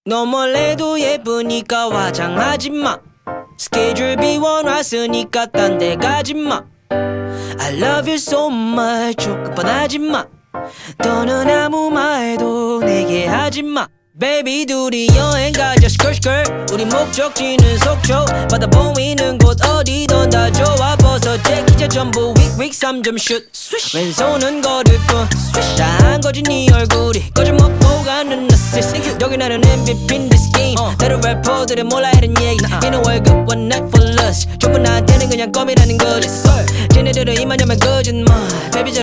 너 몰래도 예쁘니까 화장하지마. 스케줄 비워놨으니까 딴 데 가지마. I love you so much. 조급하지마. 더는 아무 말도 내게 하지마. Baby 둘이 여행 가자 시끌시끌. 우리 목적지는 속초. 바다 보이는 곳 어디든 다 좋아. 벗어 제기자 전부 윅윅 3점 슛. 왼손은 거들 뿐. 다한 거지 네 얼굴이 거저 먹고 가는 assist. 여기 나는 MVP인 this game. 다른 래퍼들은 몰라 이런 얘기. 이는 월급 one night for lust. 전부 나한테는 그냥 껌이라는 거지. 쟤네들은 이만하면 거짓말. Baby